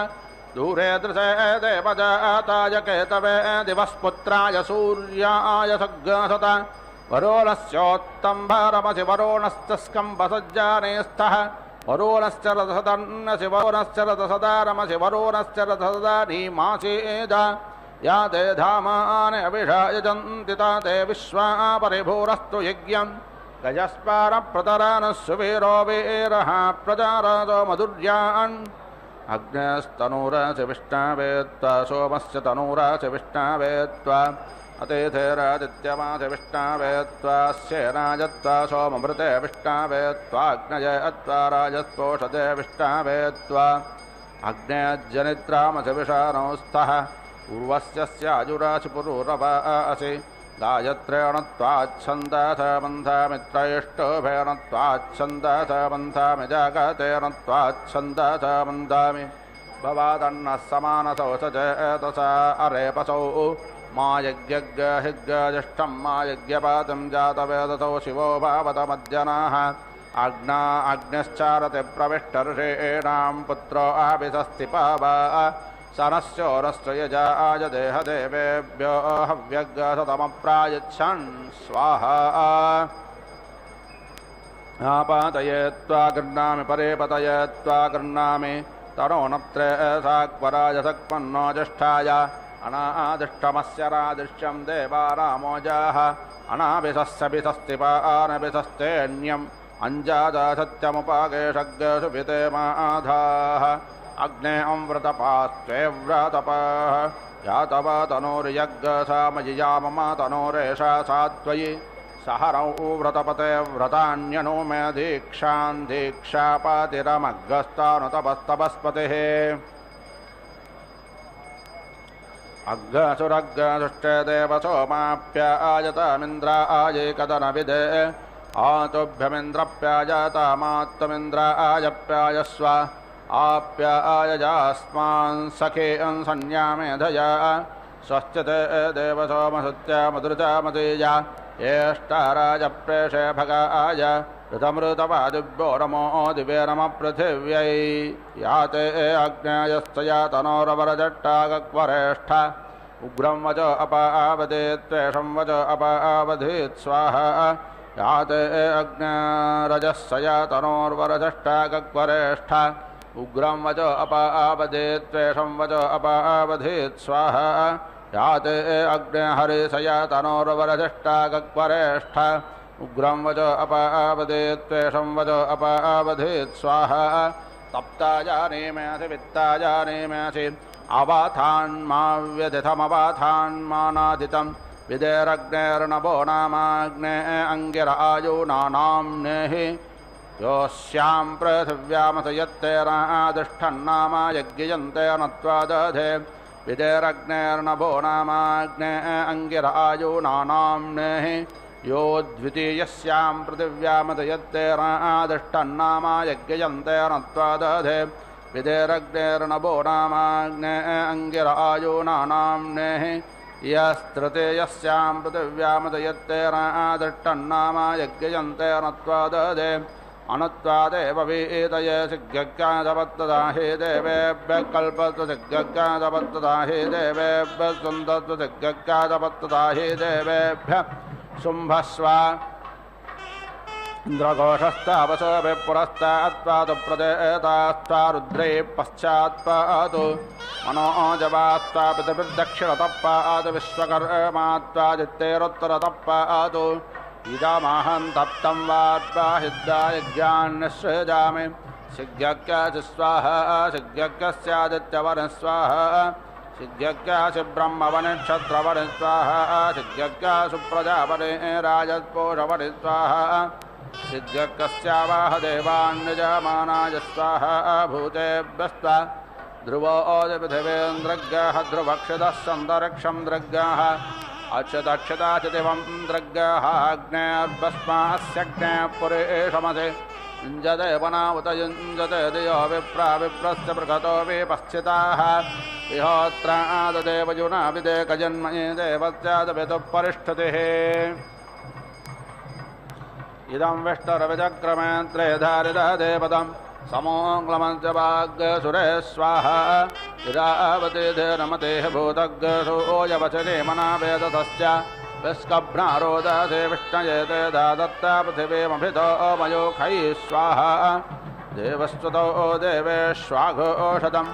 दूरे दृशे देवजाताय केतवे दिवस्पुत्राय सूर्याय सग्गसत वरोणस्योत्तम्भरमसि वरोणश्च स्कम्भसज्जाने स्तः वरोणश्च रथसदन्नसि वरोणश्च रथसदारमसि वरोणश्च रथसदानीमासीद या ते धामानि अभिषायजन्ति ता ते विश्वा परिभूरस्तु यज्ञम् गजस्पारप्रतरानः सुवीरो वीरः प्रजाराजो मधुर्यान् अग्नेस्तनूरासि विष्णावेत्त्वा सोमस्य तनूरासि विष्णावेत्त्वा अतिथेरादित्यमासि विष्णावेत्त्वा स्येनाजत्वा सोममृते विष्णावेत्त्वाग्नये अत्वा राजस्पोषते विष्णावेत्त्वा अग्नेज्जनित्रामसि विषाणो स्तः उर्वस्यस्य अजुरासि पुरूरवासि गायत्रेण त्वाच्छन्दाथ बन्धामित्रयष्टोभेन त्वाच्छन्दाथ बन्धामि जागतेन त्वाच्छन्दाथ बन्धामि भवादन्नः समानसौ स चेतसा अरेपसौ मा यज्ञज्ञहिज्ञजिष्ठं मा यज्ञपातिं जातवेदसौ शिवो भावतमज्जनाः अग्ना अग्निश्चारति प्रविष्टऋषीणां पुत्रो आभिषस्तिपावा सरस्योरस्य यजाय देहदेवेभ्यो हव्यग्सतमप्रायच्छन् स्वाहा आपातयेत्वा गृह्णामि परेपतयेत्वा गृह्णामि तनो नप्त्रे साक्वराय सक्पन्नो ज्येष्ठाय अनादिष्टमस्य रादिष्यं देवारामोजाः अनाभिषस्यभिषस्तिपानभिषस्तेऽन्यम् अञ्जादा सत्यमुपाकेशग्सु पितेमाधाः अग्ने अमृतपास्त्वेव्रतपाः यातवा तनोर्यज्ञसामयियाममा तनोरेषा सा त्वयि सहरौ व्रतपते व्रतान्यनो मे दीक्षां दीक्षापातिरमग्गस्तानुतपस्तपस्पतिः अग्गसुरग्गसुष्टे देवसोमाप्यायतमिन्द्रायैकदनविदे आतुभ्यमिन्द्रप्यायतामात्तमिन्द्रायप्यायस्व आप्यायजास्मान् सखे संन्यामेधया स्वस्ति ते देवसोमसुत्यामधुरचामतेजा येष्टाराजप्रेषे भगाय ऋतमृतपादिभ्यो नमो दिवे नमः पृथिव्यै याते अग्नेयस्तया तनोरवरजट्टागक्वरेष्ठ उग्रं वच अपावदे त्वेषं वच अपावधीत् स्वाहा याते अग्नेरजस्सया तनोर्वरजट्टागक्वरेष्ठ उग्रं वच अपावदे त्वेषं वच अपावधीत् स्वाहा याते अग्ने हरिषया तनोर्वरजष्टागक्वरेष्ठ उग्रं वच अपावदे त्वेषं वच अपावधीत् स्वाहा तप्ताजानेमेऽसि वित्ताजानेमेऽसि अवाथान्माव्यतिथमवाथान्मानादितं विदेरग्नेर्नभो नामाग्ने अङ्गिरायुनानां नेहि योऽस्यां पृथिव्यामस यत्तेनादिष्ठन्नामा यज्ञयन्ते नत्वा दधे विदेरग्नेर्नभो नामाग्ने अङ्गिरायुनानां नेहि यो द्वितीयस्यां पृथिव्यामस यत्तेनादिष्ठन्नामा यज्ञयन्ते नत्वा दधे विदेरग्नेर्नभो नामाग्ने अङ्गिरायुनानां नेहि यस्तृतीयस्यां पृथिव्यामस यत्तेनादिष्ठन्नामा यज्ञयन्ते नत्वा दधे अनुत्वादेव वीतये सिज्ञज्ञातपत्तदा हि देवेभ्यः कल्पत्वसिज्ञज्ञातपत्तदा हि देवेभ्यः सुन्दत्वसिज्ञज्ञातपत्तदा हि देवेभ्यः शुम्भस्व इन्द्रघोषस्तावसोऽपि पुरस्तात्पातु प्रदेतास्त्वा रुद्रैः पश्चात्पातु मनोजवास्त्वा पृथिविर्दक्षिणतः पातु विश्वकर्मात्वादित्यैरुत्तरतः पातु इदमहं तप्तं वार्वाहिद्दायज्ञान्निःसृजामि सिज्ञज्ञासि स्वाहा सिज्ञज्ञस्यादित्यवनिः स्वाहा सिज्ञज्ञासि ब्रह्मवनिक्षत्रवनिः स्वाहा सिज्ञज्ञासु प्रजापतिः राजत्पोषवनिः स्वाहा सिज्ञज्ञस्यावाह देवान्यजमानाय स्वाहा भूतेभ्यस्त्वा ध्रुवो पृथिवीन्द्रग्गाः ध्रुवक्षितः सन्तरिक्षं द्रग्गाः अक्षतक्षताचिदिवं द्रग्गाः अग्नेर्भस्मास्यग्ने पुरेशमसे युञ्जते वनावत युञ्जते दियो विप्रा विप्रस्य पृगतो विपश्चिताः विहोत्राददेवयुना विदेकजन्मये देवस्यादविदुः परिष्ठतिः इदं विष्टरविचक्रमे त्रेधारिदः देवतम् समोङ्ग्लमञ्चवाग्सुरे स्वाहा इरावतीधेनमतेः भूतग्सूयवचने मनावेदतश्च विस्कभ्नारोदसे विष्णयेते दादत्ता पृथिवीमभितो मयोखैः स्वाहा देवस्तुतो देवेष्वाघोषतं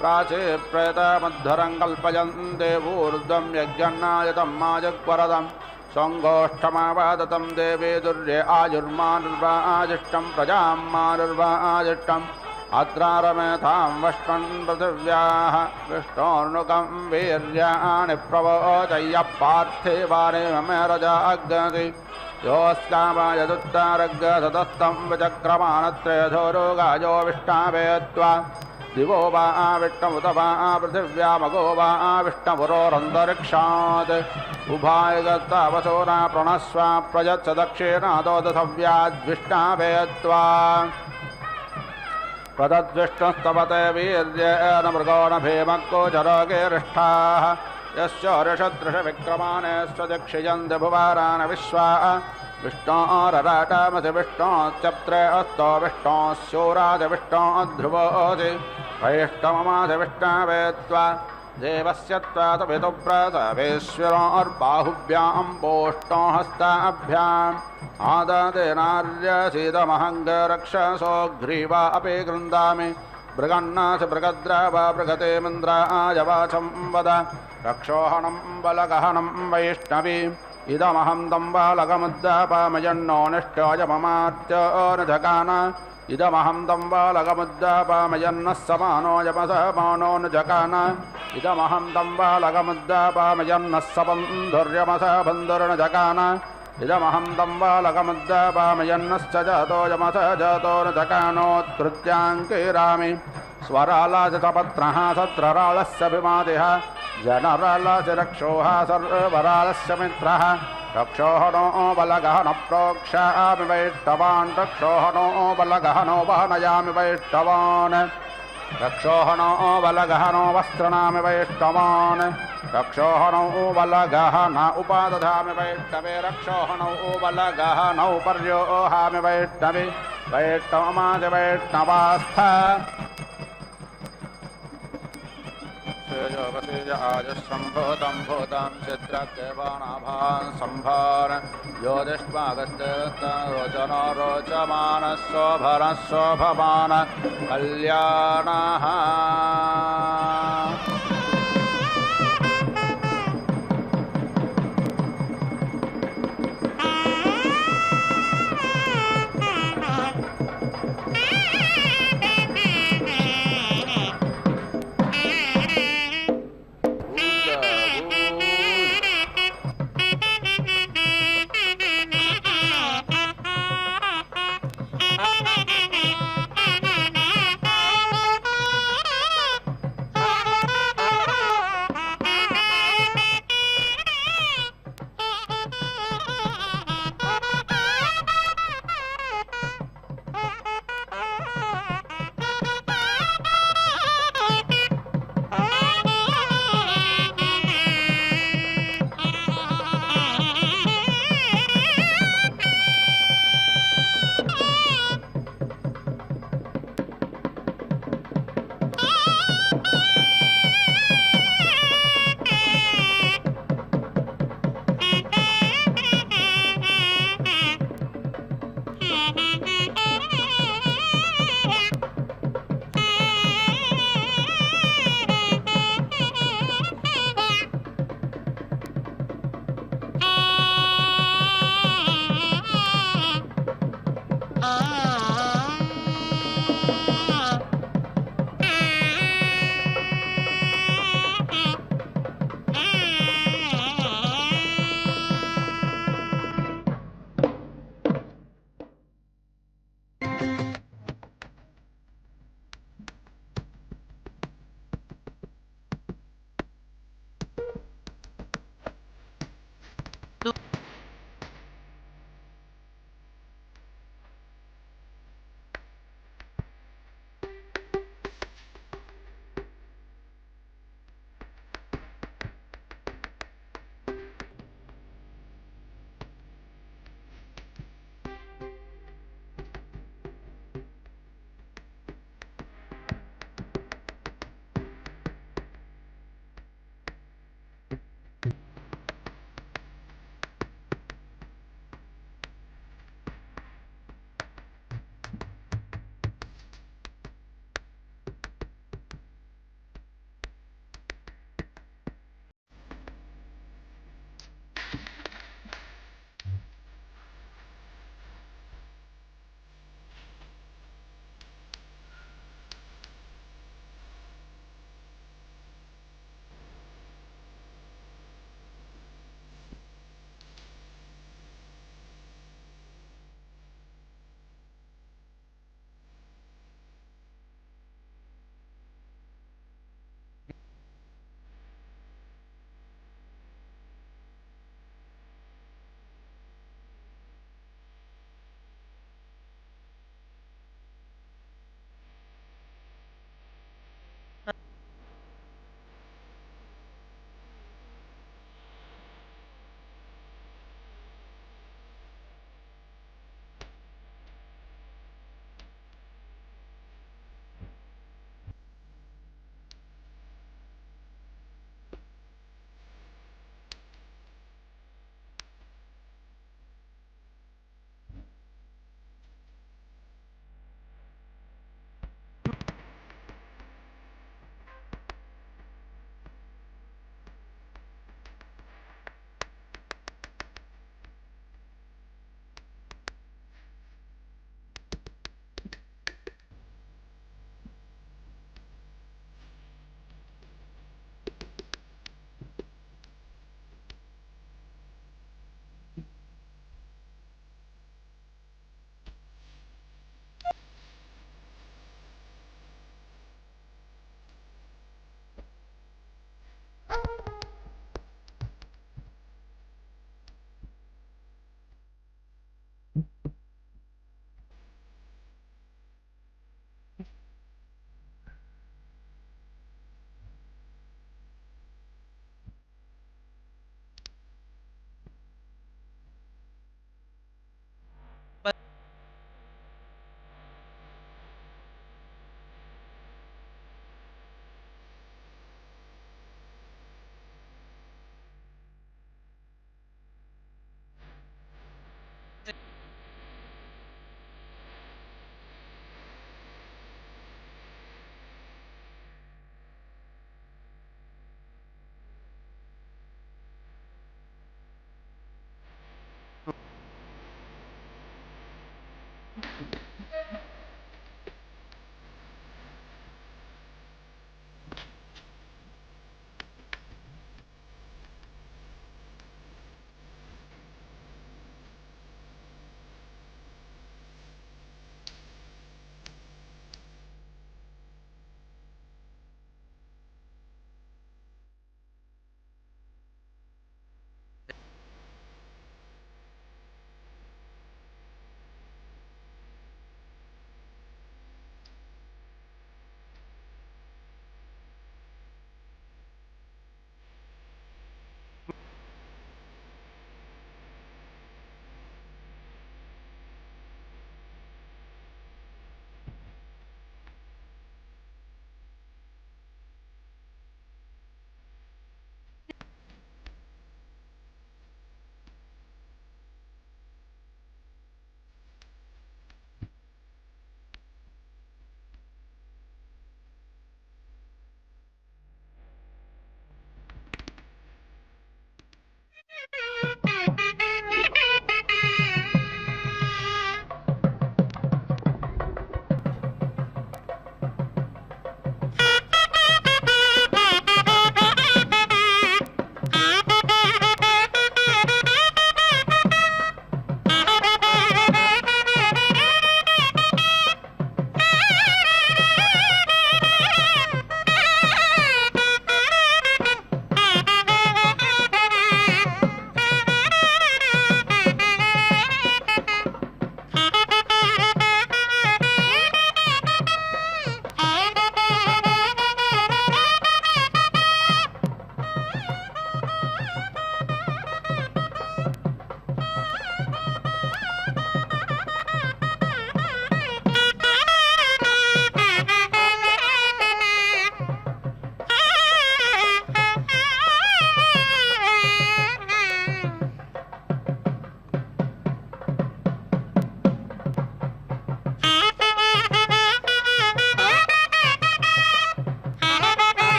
प्राचीप्रेतमध्वरं कल्पयन्ते ऊर्ध्वं यज्ञन्नायतं माजग्वरदं सङ्गोष्ठमावादतं देवी दुर्ये आयुर्मानुर्वाजिष्टं प्रजां मानुर्वाजिष्टम् अत्रारमेथां वष्टन् पृथिव्याः विष्णोर्नुकं वीर्याणि प्रवोचय्य पार्थिवानि मम रजाग्नसि योऽस्कामायदुत्तारग्गसतस्तं विचक्रमाणत्रेधोरोगायो विष्णावेत्वा दिवो वा विष्णुमुत वा पृथिव्यामगो वा विष्णुपुरोरन्तरिक्षात् उभाय गतावसोना प्रणस्वा प्रयच्छ दक्षिणादो दशव्याद्विष्णावेत्वा प्रदद्विष्णुस्तपते वीर्येण मृगो न भीमग्गोचरोगिरिष्ठाः यस्य ऋषदृशविक्रमाणे स्वदिक्षियन्ति भुवारान् विश्वा विष्णोरराटामसि विष्णोश्चप्त्रे अस्तो विष्णोस्योराज विष्णोध्रुवोऽसि वैष्णवमासि विष्णवे त्वा देवस्य त्वात विदुप्रसवेश्वरोर्बाहुभ्यां पोष्णो हस्ताभ्याम् आदतेनार्यसीदमहङ्गरक्षसो ग्रीवा अपि गृन्दामि मृगन्नासि मृगद्रावा मृगतेमिन्द्रायवाचं वद रक्षोहणं बलगहनं वैष्णवी इदमहं तं बालकमुद्दापामयन्नो निष्ठोय ममात्योऽनुजगान इदमहं तं बालकमुद्दापामयन्नः समानो यमसमानो नुजगान इदमहं तं बालकमुद्दापामयन्नः सपन्धुर्यमस बन्धुर्नुजगान इदमहं तं बालकमुद्दापामयन्नश्च जातो यमस जातो नुजगानोत्कृत्याङ्किरामि स्वरालासपत्रः सत्रराळस्य विमातिः जनरालस्य रक्षोः सर्वरालस्य मित्रः रक्षोहणो बलगहन प्रोक्षामि वैष्णवान् रक्षोहणो बलगहनो वहनयामि वैष्णवान् रक्षोहणो बलगहनो वस्त्रणामि वैष्णवान् रक्षोहणो बलगहन उपादधामि वैष्णवे रक्षोहणो बलगहनौ पर्योहामि वैष्णवे वैष्णवमादि वैष्णवास्थ योगसेज आजस्रम्भूतं भूतं चित्रकेवानाभान् सम्भार योदिष्मागस्तेरोचनो रोचमानः शोभनः शोभमान कल्याणः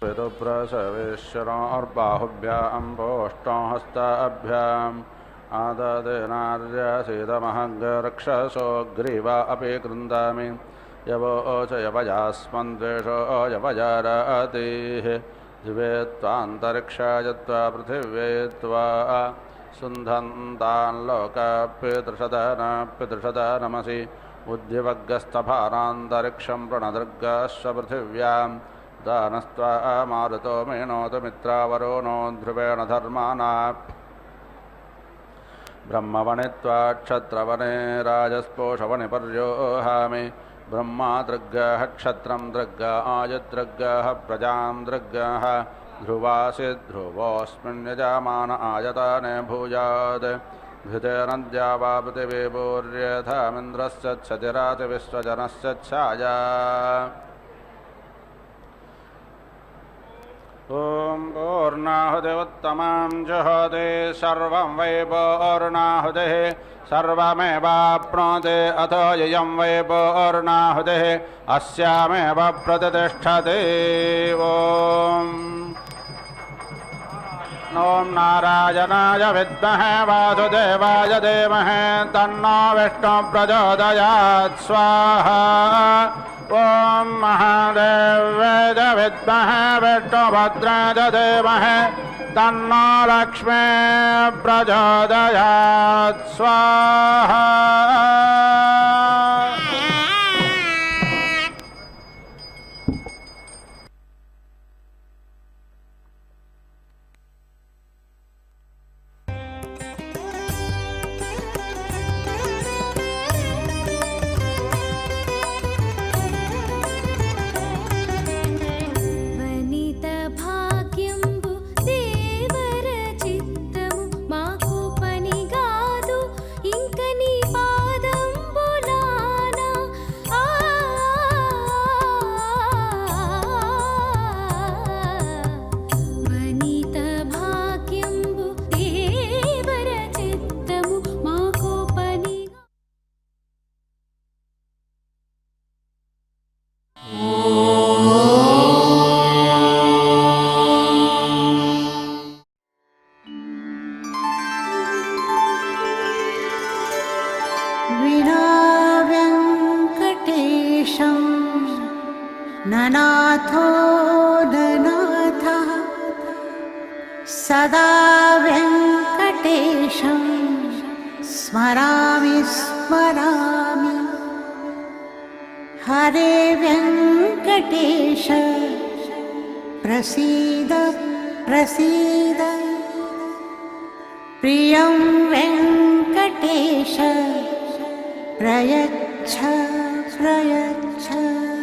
पितुप्रसवेश्वरोर्बाहुभ्यां पोष्टहस्ताभ्याम् आददेनार्यसीदमहङ्गरक्षसो ग्रीवा अपि कृन्दामि यवो च यवजास्मन्द्वेषो यवजारातिः दिवे त्वान्तरिक्षाय त्वा पृथिव्यै त्वा सुन्धन्तान् लोकाप्यतृषदा नमसि बुद्धिवग्गस्तभानान्तरिक्षं प्रणदृग्गश्च पृथिव्यां दानस्त्वा मारुतो मेनोत मित्रावरो नो ध्रुवेण धर्माना ब्रह्मवणित्वा क्षत्रवने राजस्पोषवनि पर्योहामि ब्रह्मा दृग्गः क्षत्रं दृग्गः आयदृग्गः प्रजां दृग्गः ध्रुवासि ध्रुवोऽस्मिन् यजमान आयताने भूयात् घृतेनद्या वा पृथिवी पूर्यथामिन्द्रस्य क्षतिराति विश्वजनस्य छाया ॐ पूर्णाहुतिरुत्तमां जुहोति सर्वं वै पूर्णाहुतिः सर्वमेवाप्नोति अथो ययं वै पूर्णाहुतिः अस्यामेव प्रतिष्ठति ॐ नारायणाय विद्महे वासुदेवाय धीमहि तन्नो विष्णुः प्रचोदयात् स्वाहा ॐ महादेव्याय विद्महे विष्णुभद्राय धीमहि तन्नो लक्ष्मीः प्रचोदयात् स्वाहा ननाथो ननाथः सदा वेङ्कटेशं स्मरामि स्मरामि हरे वेङ्कटेश प्रसीद प्रसीद प्रियं वेङ्कटेश प्रयच्छ प्रयच्छ